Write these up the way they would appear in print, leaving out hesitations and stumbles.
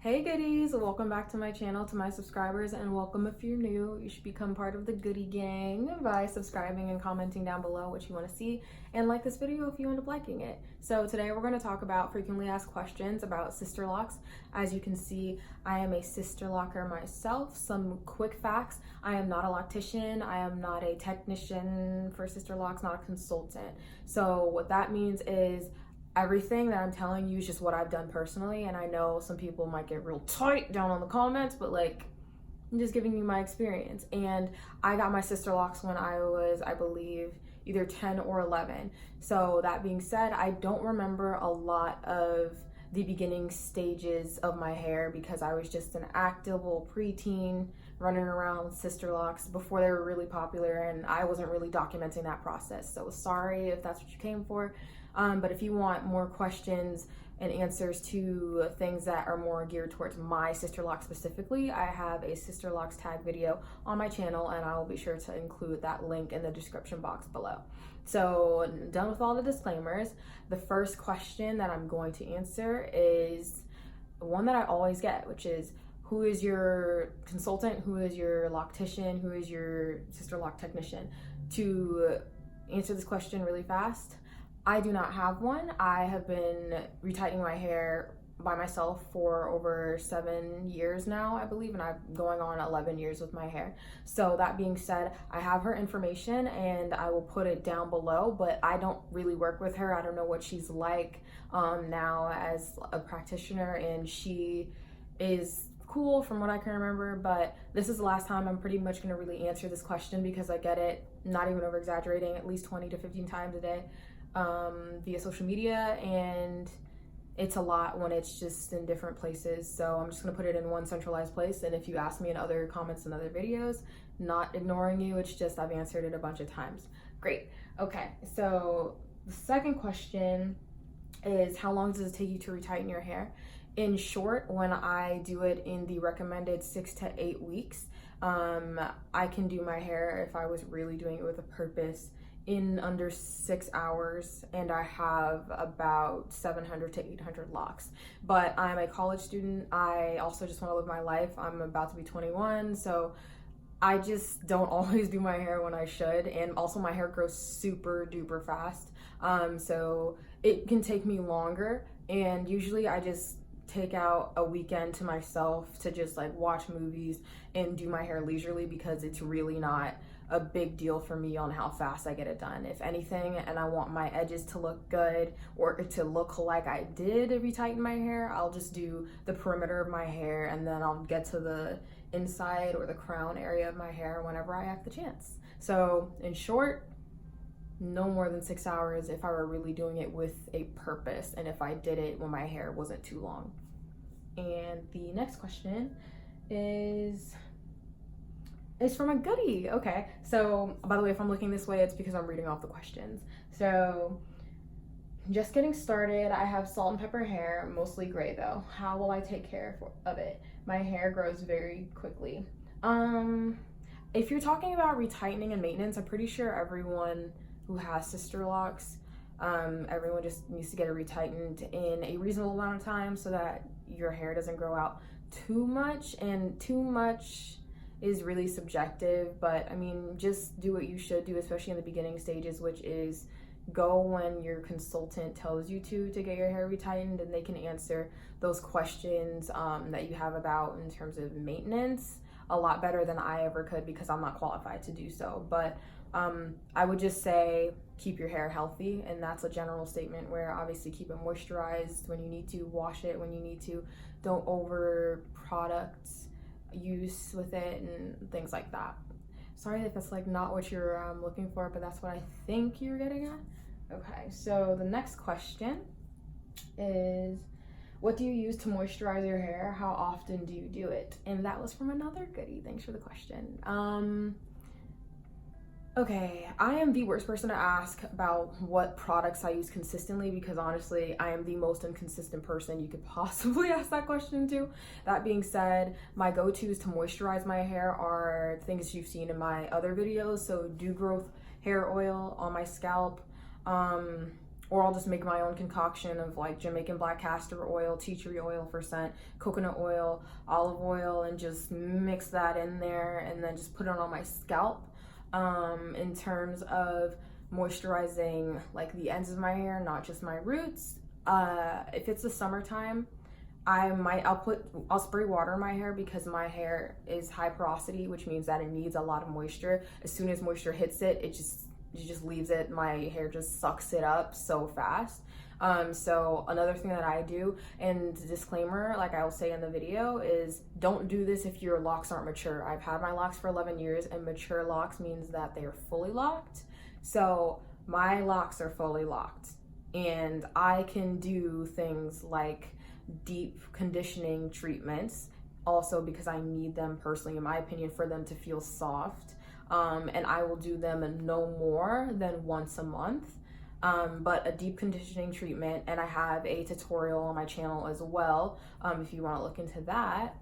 Hey goodies, welcome back to my channel, to my subscribers, and welcome if you're new. You should become part of the goodie gang by subscribing and commenting down below what you want to see, and like this video if you end up liking it. So today we're going to talk about frequently asked questions about Sisterlocks. As you can see, I am a Sisterlocker myself. Some quick facts: I am not a loctician, I am not a technician for Sisterlocks, not a consultant. So what that means is everything that I'm telling you is just what I've done personally, and I know some people might get real tight down on the comments, but like, I'm just giving you my experience. And I got my Sisterlocks when I was, I believe, either 10 or 11. So that being said, I don't remember a lot of the beginning stages of my hair because I was just an active little preteen running around with Sisterlocks before they were really popular, and I wasn't really documenting that process. So sorry if that's what you came for. But if you want more questions and answers to things that are more geared towards my Sisterlocks specifically, I have a Sisterlocks tag video on my channel, and I will be sure to include that link in the description box below. So done with all the disclaimers, the first question that I'm going to answer is one that I always get, which is, who is your consultant? Who is your loctician? Who is your Sisterlock technician? To answer this question really fast, I do not have one. I have been retightening my hair by myself for over 7 years now, I believe, and I'm going on 11 years with my hair. So that being said, I have her information and I will put it down below, but I don't really work with her. I don't know what she's like now as a practitioner, and she is cool from what I can remember, but this is the last time I'm pretty much going to really answer this question because I get it, not even over exaggerating, at least 20 to 15 times a day via social media, and it's a lot when it's just in different places. So I'm just going to put it in one centralized place, and if you ask me in other comments and other videos, not ignoring you, it's just I've answered it a bunch of times. Great. Okay, so the second question is, how long does it take you to retighten your hair? In short, when I do it in the recommended 6 to 8 weeks, I can do my hair, if I was really doing it with a purpose, in under 6 hours, and I have about 700 to 800 locks. But I'm a college student. I also just want to live my life. I'm about to be 21, so I just don't always do my hair when I should, and also my hair grows super duper fast. So it can take me longer, and usually I just take out a weekend to myself to just like watch movies and do my hair leisurely because it's really not a big deal for me on how fast I get it done. If anything, and I want my edges to look good or to look like I did retighten my hair, I'll just do the perimeter of my hair, and then I'll get to the inside or the crown area of my hair whenever I have the chance. So in short, no more than 6 hours if I were really doing it with a purpose, and if I did it when my hair wasn't too long. And the next question is from a goodie. Okay, so by the way, if I'm looking this way, it's because I'm reading off the questions. So, just getting started. I have salt and pepper hair, mostly gray though. How will I take care of it? My hair grows very quickly. If you're talking about retightening and maintenance, I'm pretty sure everyone who has Sisterlocks, everyone just needs to get it retightened in a reasonable amount of time so that your hair doesn't grow out too much, and too much is really subjective, but I mean, just do what you should do, especially in the beginning stages, which is go when your consultant tells you to get your hair retightened, and they can answer those questions that you have about in terms of maintenance a lot better than I ever could, because I'm not qualified to do so. But I would just say keep your hair healthy, and that's a general statement, where obviously keep it moisturized when you need to, wash it when you need to, don't over product use with it and things like that. Sorry if that's like not what you're looking for, but that's what I think you're getting at. Okay, so the next question is, what do you use to moisturize your hair? How often do you do it? And that was from another goodie. Thanks for the question. Okay, I am the worst person to ask about what products I use consistently, because honestly, I am the most inconsistent person you could possibly ask that question to. That being said, my go-tos to moisturize my hair are things you've seen in my other videos. So dew growth hair oil on my scalp, or I'll just make my own concoction of like Jamaican black castor oil, tea tree oil for scent, coconut oil, olive oil, and just mix that in there and then just put it on my scalp. In terms of moisturizing like the ends of my hair, not just my roots, if it's the summertime, I'll spray water in my hair because my hair is high porosity, which means that it needs a lot of moisture. As soon as moisture hits it, it just leaves it. My hair just sucks it up so fast. So another thing that I do, and disclaimer, like I will say in the video, is don't do this if your locks aren't mature. I've had my locks for 11 years, and mature locks means that they are fully locked. So my locks are fully locked, and I can do things like deep conditioning treatments also because I need them personally, in my opinion, for them to feel soft. And I will do them no more than once a month. But a deep conditioning treatment, and I have a tutorial on my channel as well. If you want to look into that,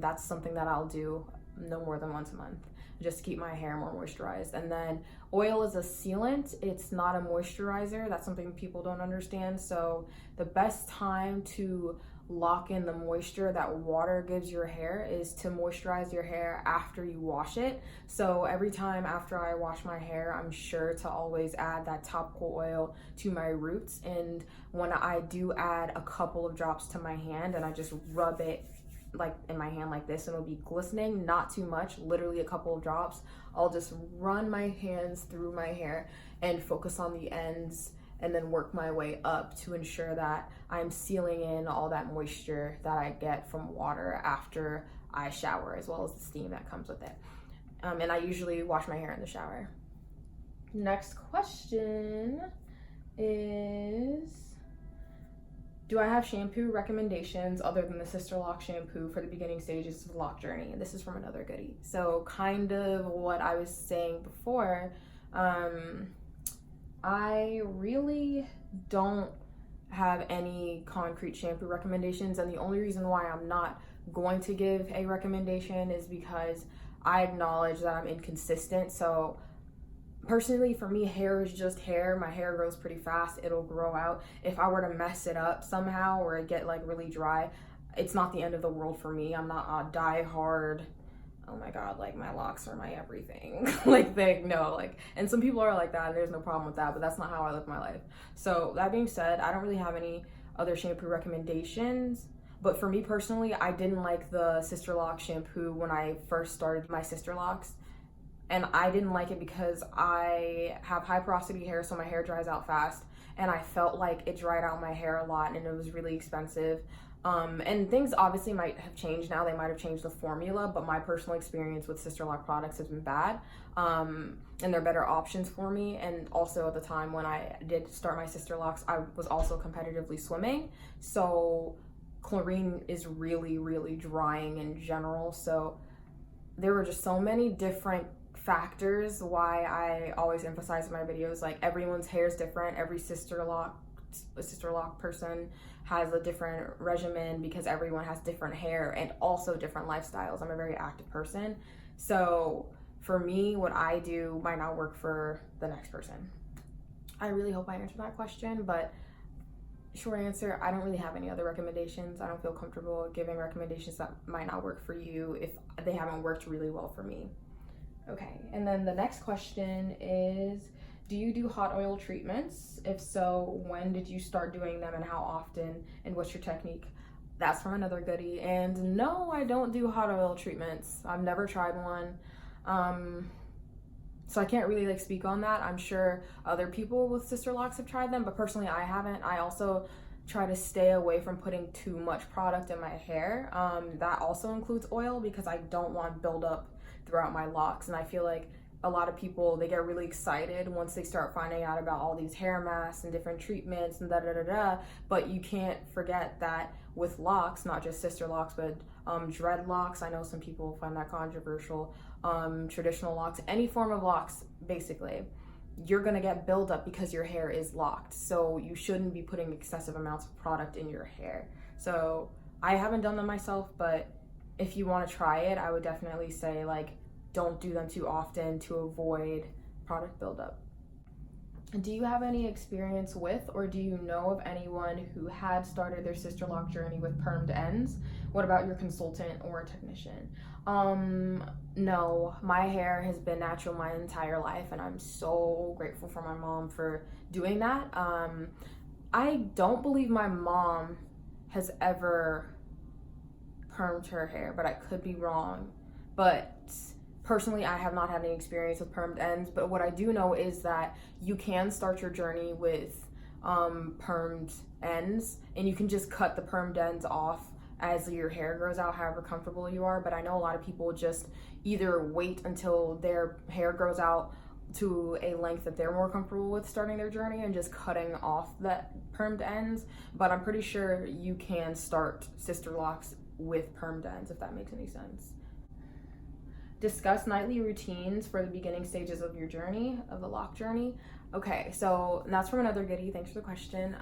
that's something that I'll do no more than once a month, just to keep my hair more moisturized. And then oil is a sealant, it's not a moisturizer. That's something people don't understand. So the best time to lock in the moisture that water gives your hair is to moisturize your hair after you wash it. So every time after I wash my hair, I'm sure to always add that topical oil to my roots. And when I do add a couple of drops to my hand and I just rub it like in my hand like this, and it'll be glistening, not too much, literally a couple of drops, I'll just run my hands through my hair and focus on the ends and then work my way up to ensure that I'm sealing in all that moisture that I get from water after I shower, as well as the steam that comes with it. And I usually wash my hair in the shower. Next question is, do I have shampoo recommendations other than the Sisterlocks shampoo for the beginning stages of the lock journey? And this is from another goodie. So kind of what I was saying before, I really don't have any concrete shampoo recommendations, and the only reason why I'm not going to give a recommendation is because I acknowledge that I'm inconsistent. So personally, for me, hair is just hair. My hair grows pretty fast. It'll grow out. If I were to mess it up somehow or it get like really dry, it's not the end of the world for me. I'm not a die-hard, oh my god, like my locks are my everything like thing. No, like, and some people are like that, and there's no problem with that, but that's not how I live my life. So that being said, I don't really have any other shampoo recommendations. But for me personally, I didn't like the Sisterlocks shampoo when I first started my Sisterlocks. And I didn't like it because I have high porosity hair, so my hair dries out fast. And I felt like it dried out my hair a lot, and it was really expensive. And things obviously might have changed now. They might have changed the formula, but my personal experience with Sisterlocks products has been bad. And there are better options for me. And also at the time when I did start my Sisterlocks, I was also competitively swimming. So chlorine is really, really drying in general. So there were just so many different factors why I always emphasize in my videos, like everyone's hair is different. Every Sisterlock person has a different regimen because everyone has different hair and also different lifestyles. I'm a very active person, so for me, what I do might not work for the next person. I really hope I answered that question, but short answer, I don't really have any other recommendations. I don't feel comfortable giving recommendations that might not work for you if they haven't worked really well for me. Okay, and then the next question is, do you do hot oil treatments? If so, when did you start doing them and how often, and what's your technique? That's from another goodie. And no, I don't do hot oil treatments. I've never tried one. So I can't really like speak on that. I'm sure other people with Sisterlocks have tried them, but personally I haven't. I also try to stay away from putting too much product in my hair. That also includes oil because I don't want buildup throughout my locks. And I feel like a lot of people, they get really excited once they start finding out about all these hair masks and different treatments and da-da-da-da, but you can't forget that with locks, not just Sisterlocks, but dreadlocks, I know some people find that controversial, traditional locks, any form of locks, basically, you're gonna get buildup because your hair is locked, so you shouldn't be putting excessive amounts of product in your hair. So I haven't done them myself, but if you want to try it, I would definitely say, like, don't do them too often to avoid product buildup. Do you have any experience with, or do you know of anyone who had started their Sisterlock journey with permed ends? What about your consultant or technician? No, my hair has been natural my entire life, and I'm so grateful for my mom for doing that. I don't believe my mom has ever permed her hair, but I could be wrong. But personally, I have not had any experience with permed ends, but what I do know is that you can start your journey with permed ends, and you can just cut the permed ends off as your hair grows out, however comfortable you are. But I know a lot of people just either wait until their hair grows out to a length that they're more comfortable with starting their journey and just cutting off the permed ends. But I'm pretty sure you can start Sisterlocks with permed ends, if that makes any sense. Discuss nightly routines for the beginning stages of your journey, of the lock journey. Okay, so that's from another goodie. Thanks for the question.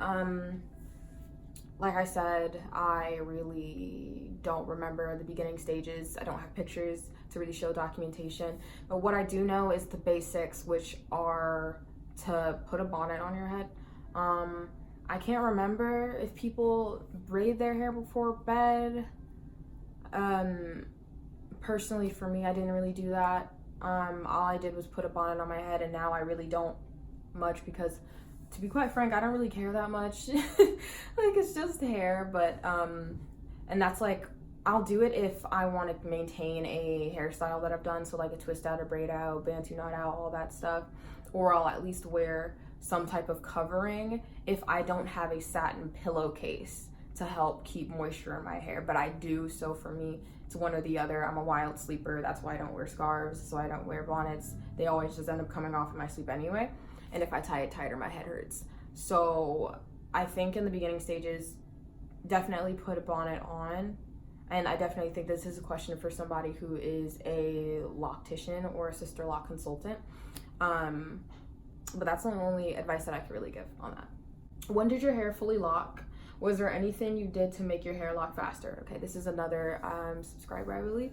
Like I said, I really don't remember the beginning stages. I don't have pictures to really show documentation. But what I do know is the basics, which are to put a bonnet on your head. I can't remember if people braid their hair before bed. Personally, for me, I didn't really do that. All I did was put a bonnet on my head, and now I really don't much because, to be quite frank, I don't really care that much. Like, it's just hair, but and that's like, I'll do it if I want to maintain a hairstyle that I've done, so like a twist out, a braid out, bantu knot out, all that stuff, or I'll at least wear some type of covering if I don't have a satin pillowcase to help keep moisture in my hair. But I do, so for me, it's one or the other. I'm a wild sleeper. That's why I don't wear scarves, so I don't wear bonnets. They always just end up coming off in my sleep anyway. And if I tie it tighter, my head hurts. So I think in the beginning stages, definitely put a bonnet on. And I definitely think this is a question for somebody who is a loctician or a Sisterlock consultant. But that's the only advice that I can really give on that. When did your hair fully lock? Was there anything you did to make your hair lock faster? Okay, this is another subscriber, I believe.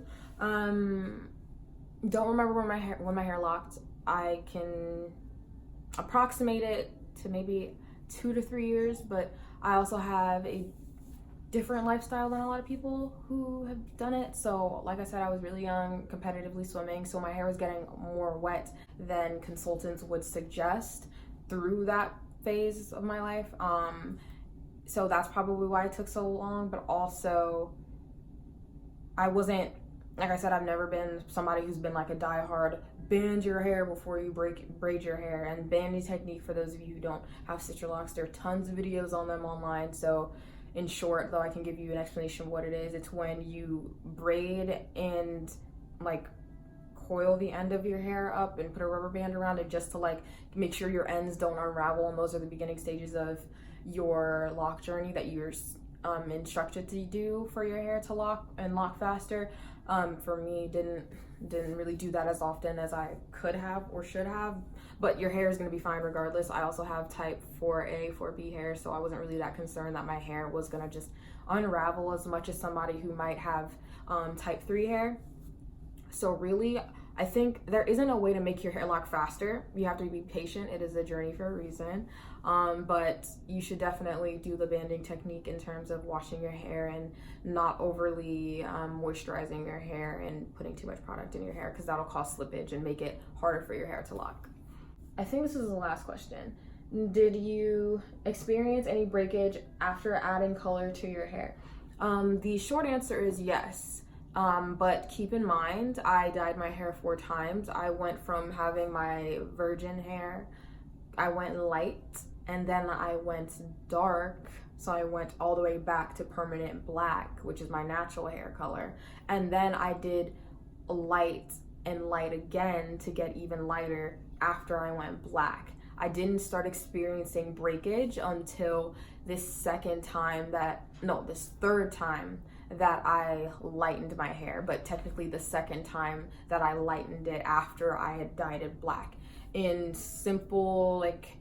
Don't remember when my hair locked. I can approximate it to maybe 2 to 3 years, but I also have a different lifestyle than a lot of people who have done it. So like I said, I was really young, competitively swimming, so my hair was getting more wet than consultants would suggest through that phase of my life. So that's probably why it took so long. But also, I wasn't, like I said, I've never been somebody who's been like a diehard band your hair before you braid your hair. And banding technique, for those of you who don't have Sisterlocks, there are tons of videos on them online. So in short, though, I can give you an explanation of what it is. It's when you braid and like coil the end of your hair up and put a rubber band around it just to like make sure your ends don't unravel. And those are the beginning stages of your lock journey that you're instructed to do for your hair to lock and lock faster. For me, didn't really do that as often as I could have or should have, but your hair is going to be fine regardless. I also have type 4A, 4B hair, so I wasn't really that concerned that my hair was going to just unravel as much as somebody who might have type 3 hair. So really, I think there isn't a way to make your hair lock faster. You have to be patient. It is a journey for a reason. But you should definitely do the banding technique in terms of washing your hair and not overly moisturizing your hair and putting too much product in your hair, because that'll cause slippage and make it harder for your hair to lock. I think this is the last question. Did you experience any breakage after adding color to your hair? The short answer is yes. But keep in mind, I dyed my hair 4 times. I went from having my virgin hair, I went light, and then I went dark. So I went all the way back to permanent black, which is my natural hair color. And then I did light and light again to get even lighter after I went black. I didn't start experiencing breakage until this third time that I lightened my hair, but technically the second time that I lightened it after I had dyed it black. In simple like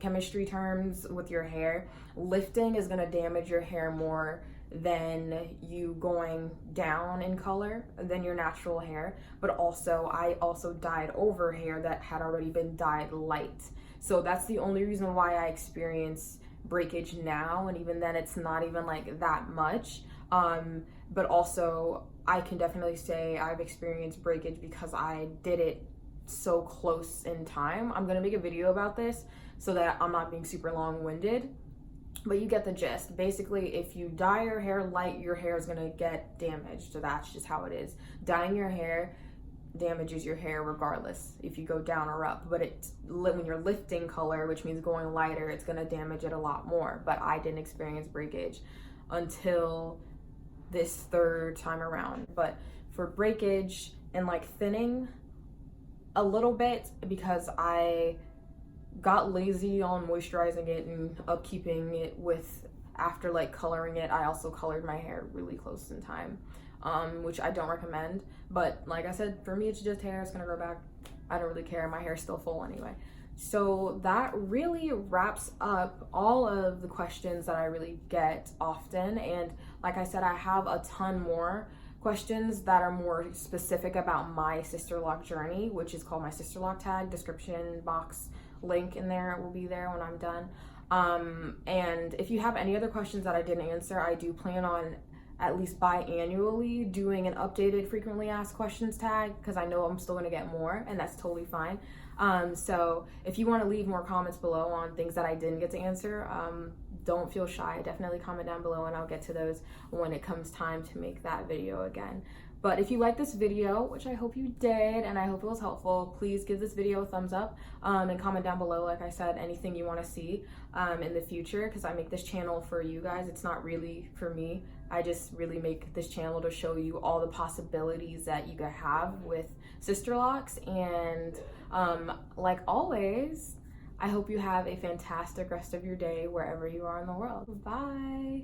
chemistry terms with your hair, lifting is going to damage your hair more than you going down in color than your natural hair. But also, I also dyed over hair that had already been dyed light. So that's the only reason why I experience breakage now, and even then it's not even like that much. But also I can definitely say I've experienced breakage because I did it so close in time. I'm gonna make a video about this so that I'm not being super long-winded, but you get the gist. Basically, if you dye your hair light, your hair is gonna get damaged. So that's just how it is. Dyeing your hair damages your hair regardless if you go down or up, but when you're lifting color, which means going lighter, it's gonna damage it a lot more. But I didn't experience breakage until this third time around. But for breakage and like thinning, a little bit, because I got lazy on moisturizing it and upkeeping it with, after like coloring it, I also colored my hair really close in time, which I don't recommend. But like I said, for me, it's just hair. It's gonna grow back. I don't really care. My hair's still full anyway. So that really wraps up all of the questions that I really get often. And like I said, I have a ton more questions that are more specific about my Sisterlock journey, which is called my Sisterlock tag. Description box link in there will be there when I'm done. And if you have any other questions that I didn't answer, I do plan on at least biannually doing an updated frequently asked questions tag, because I know I'm still going to get more, and that's totally fine. So if you want to leave more comments below on things that I didn't get to answer, don't feel shy. Definitely comment down below and I'll get to those when it comes time to make that video again. But if you like this video, which I hope you did, and I hope it was helpful, please give this video a thumbs up, and comment down below, like I said, anything you want to see in the future, because I make this channel for you guys. It's not really for me. I just really make this channel to show you all the possibilities that you could have with Sisterlocks. And like always, I hope you have a fantastic rest of your day wherever you are in the world. Bye.